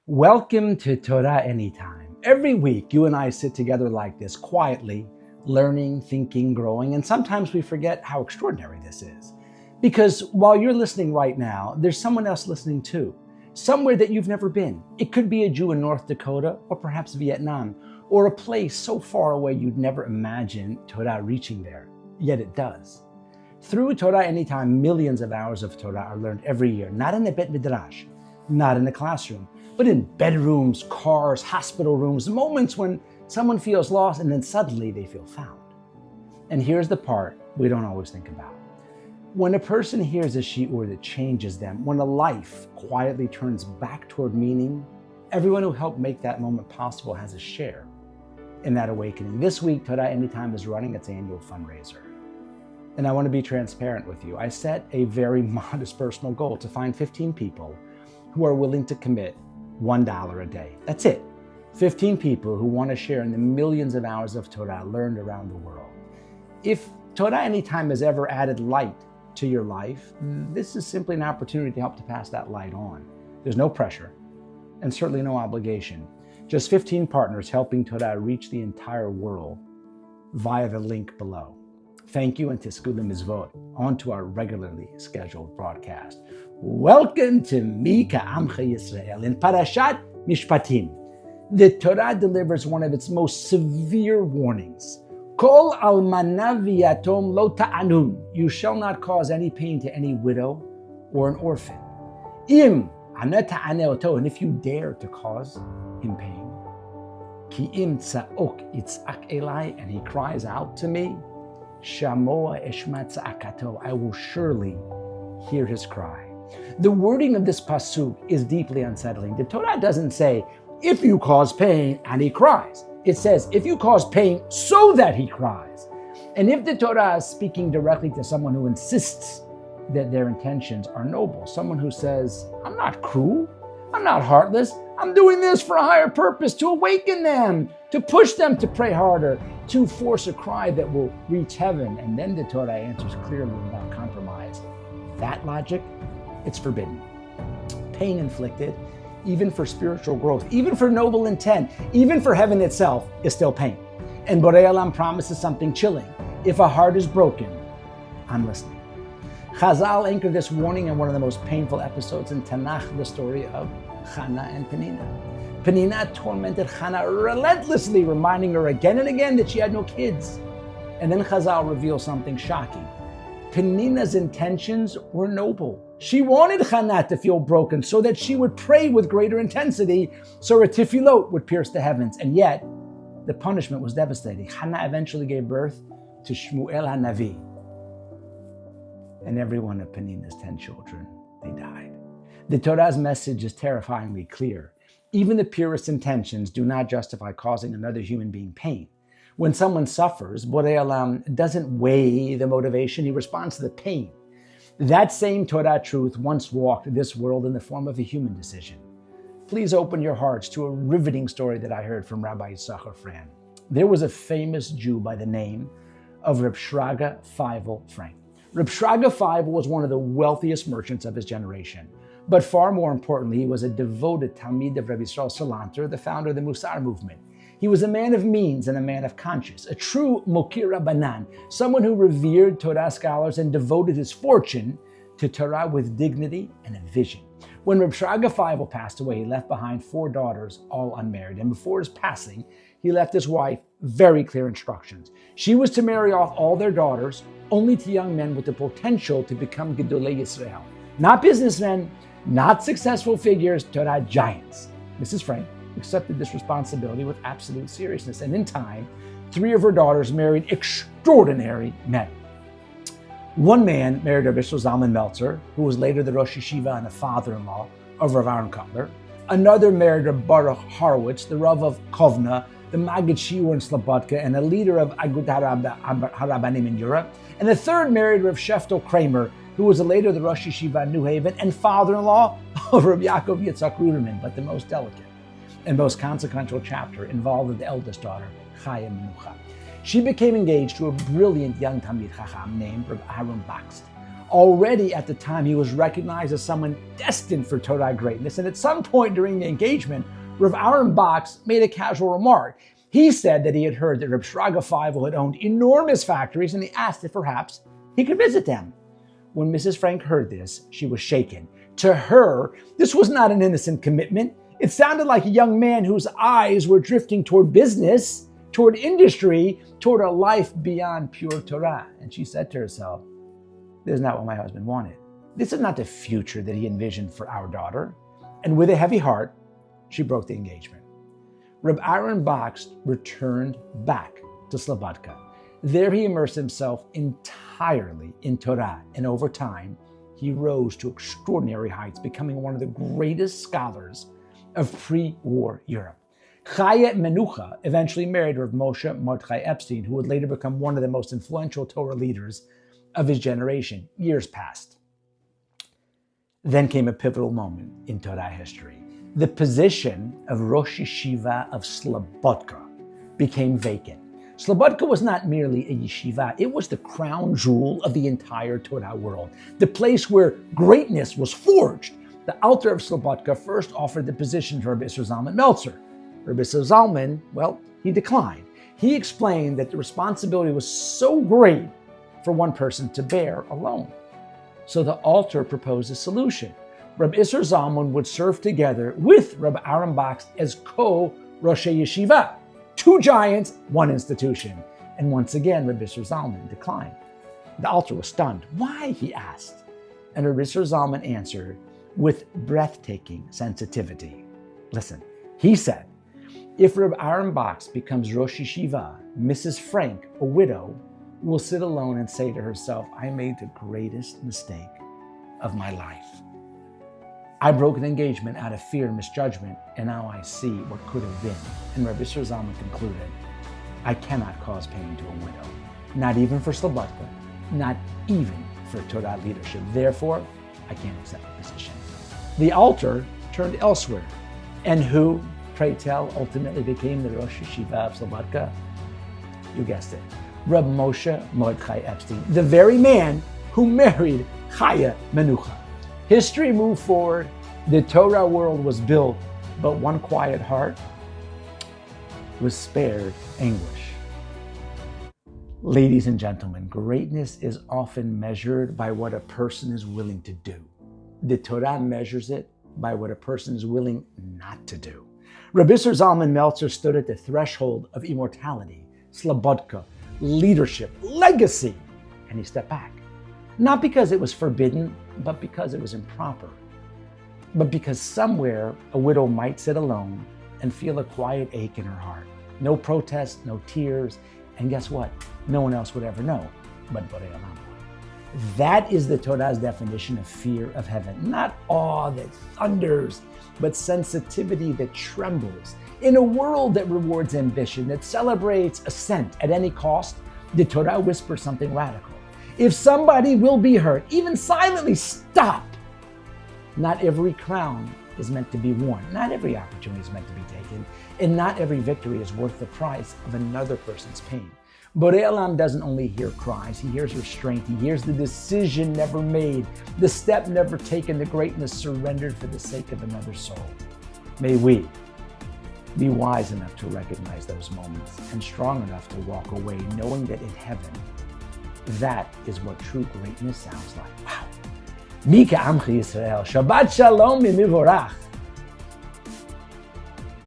Welcome to Torah Anytime. Every week, you and I sit together like this, quietly, learning, thinking, growing, and sometimes we forget how extraordinary this is. Because while you're listening right now, there's someone else listening too, somewhere that you've never been. It could be a Jew in North Dakota, or perhaps Vietnam, or a place so far away you'd never imagine Torah reaching there, yet it does. Through Torah Anytime, millions of hours of Torah are learned every year, not in the Bet Midrash, not in the classroom, but in bedrooms, cars, hospital rooms, moments when someone feels lost and then suddenly they feel found. And here's the part we don't always think about. When a person hears a shiur that changes them, when a life quietly turns back toward meaning, everyone who helped make that moment possible has a share in that awakening. This week, Torah Anytime is running its annual fundraiser. And I want to be transparent with you. I set a very modest personal goal to find 15 people who are willing to commit $1 a day. That's it. 15 people who want to share in the millions of hours of Torah learned around the world. If Torah Anytime has ever added light to your life, this is simply an opportunity to help to pass that light on. There's no pressure and certainly no obligation. Just 15 partners helping Torah reach the entire world via the link below. Thank you and tisku lemizvot. On to our regularly scheduled broadcast. Welcome to Mi Keamcha Yisrael. In Parashat Mishpatim, the Torah delivers one of its most severe warnings. Kol almana v'yatom lo ta'anun. You shall not cause any pain to any widow or an orphan. Im ana ta'ane oto. And if you dare to cause him pain, ki im tza'ok yitz'ak elai, and he cries out to me, shamoa eshma tza'akato. I will surely hear his cry. The wording of this pasuk is deeply unsettling. The Torah doesn't say, if you cause pain and he cries. It says, if you cause pain so that he cries. And if the Torah is speaking directly to someone who insists that their intentions are noble, someone who says, I'm not cruel, I'm not heartless, I'm doing this for a higher purpose, to awaken them, to push them to pray harder, to force a cry that will reach heaven. And then the Torah answers clearly without compromise. That logic, it's forbidden. Pain inflicted, even for spiritual growth, even for noble intent, even for heaven itself, is still pain. And Boray Olam promises something chilling. If a heart is broken, I'm listening. Chazal anchored this warning in one of the most painful episodes in Tanakh, the story of Channah and Peninah. Peninah tormented Channah relentlessly, reminding her again and again that she had no kids. And then Chazal reveals something shocking. Peninah's intentions were noble. She wanted Channah to feel broken so that she would pray with greater intensity, so her tefillot would pierce the heavens. And yet, the punishment was devastating. Channah eventually gave birth to Shmuel HaNavi. And every one of Peninah's 10 children, they died. The Torah's message is terrifyingly clear. Even the purest intentions do not justify causing another human being pain. When someone suffers, Boray Olam doesn't weigh the motivation, he responds to the pain. That same Torah truth once walked this world in the form of a human decision. Please open your hearts to a riveting story that I heard from Rabbi Yisachar Fran. There was a famous Jew by the name of Reb Shraga Feivel Frank. Reb Shraga Feivel was one of the wealthiest merchants of his generation. But far more importantly, he was a devoted Talmid of Rav Isser Zalman Meltzer, the founder of the Musar movement. He was a man of means and a man of conscience, a true Mokir Rabbanan, someone who revered Torah scholars and devoted his fortune to Torah with dignity and a vision. When Reb Shraga Feivel passed away, he left behind 4 daughters, all unmarried. And before his passing, he left his wife very clear instructions. She was to marry off all their daughters only to young men with the potential to become Gedolei Yisrael. Not businessmen, not successful figures, Torah giants. Mrs. Frank accepted this responsibility with absolute seriousness. And in time, 3 of her daughters married extraordinary men. One man married Rav Isser Zalman Meltzer, who was later the Rosh Yeshiva and the father-in-law of Rav Aaron Kotler. Another married Rav Baruch Horowitz, the Rav of Kovna, the Maggid Shiur in Slobodka, and a leader of Agudat HaRabbanim in Europe. And the third married Rav Sheftel Kramer, who was later the Rosh Yeshiva in New Haven and father-in-law of Rav Yaakov Yitzchak Ruderman. But the most delicate and most consequential chapter involved the eldest daughter, Chaya Menucha. She became engaged to a brilliant young Talmid Chacham named Rav Aaron Bakst. Already at the time, he was recognized as someone destined for Torah greatness. And at some point during the engagement, Rav Aaron Box made a casual remark. He said that he had heard that Reb Shraga Feivel had owned enormous factories, and he asked if perhaps he could visit them. When Mrs. Frank heard this, she was shaken. To her, this was not an innocent commitment. It sounded like a young man whose eyes were drifting toward business, toward industry, toward a life beyond pure Torah. And she said to herself, "This is not what my husband wanted. This is not the future that he envisioned for our daughter." And with a heavy heart, she broke the engagement. Reb Aaron Box returned back to Slobodka. There he immersed himself entirely in Torah, and over time, he rose to extraordinary heights, becoming one of the greatest scholars of pre-war Europe. Chaya Menucha eventually married Rav Moshe Mordechai Epstein, who would later become one of the most influential Torah leaders of his generation. Years passed. Then came a pivotal moment in Torah history. The position of Rosh Yeshiva of Slobodka became vacant. Slobodka was not merely a yeshiva, it was the crown jewel of the entire Torah world, the place where greatness was forged. The Alter of Slobodka first offered the position to Rav Isser Zalman Meltzer. Rav Isser Zalman, he declined. He explained that the responsibility was so great for one person to bear alone. So the Alter proposed a solution. Rav Isser Zalman would serve together with Rav Aaron Box as co-Rosh Yeshiva. Two giants, one institution. And once again, Rav Isser Zalman declined. The Alter was stunned. "Why?" he asked. And Rav Isser Zalman answered with breathtaking sensitivity. Listen, he said, "If Rav Aaron Box becomes Rosh Yeshiva, Mrs. Frank, a widow, will sit alone and say to herself, 'I made the greatest mistake of my life. I broke an engagement out of fear and misjudgment, and now I see what could have been.'" And Rav Isser Zalman concluded, "I cannot cause pain to a widow, not even for Slobodka, not even for Torah leadership. Therefore, I can't accept the position." The Alter turned elsewhere. And who, pray tell, ultimately became the Rosh Yeshiva of Slobodka? You guessed it, Rav Moshe Mordechai Epstein, the very man who married Chaya Menucha. History moved forward, the Torah world was built, but one quiet heart was spared anguish. Ladies and gentlemen, greatness is often measured by what a person is willing to do. The Torah measures it by what a person is willing not to do. Rav Isser Zalman Meltzer stood at the threshold of immortality, Slobodka, leadership, legacy, and he stepped back. Not because it was forbidden, but because it was improper. But because somewhere a widow might sit alone and feel a quiet ache in her heart. No protest, no tears, and guess what? No one else would ever know but Boray Olam. That is the Torah's definition of fear of heaven. Not awe that thunders, but sensitivity that trembles. In a world that rewards ambition, that celebrates ascent at any cost, the Torah whispers something radical. If somebody will be hurt, even silently, stop. Not every crown is meant to be worn. Not every opportunity is meant to be taken. And not every victory is worth the price of another person's pain. Boray Olam doesn't only hear cries, he hears restraint, he hears the decision never made, the step never taken, the greatness surrendered for the sake of another soul. May we be wise enough to recognize those moments and strong enough to walk away knowing that in heaven, that is what true greatness sounds like. Wow. Mi Keamcha Yisrael. Shabbat Shalom Mivorach.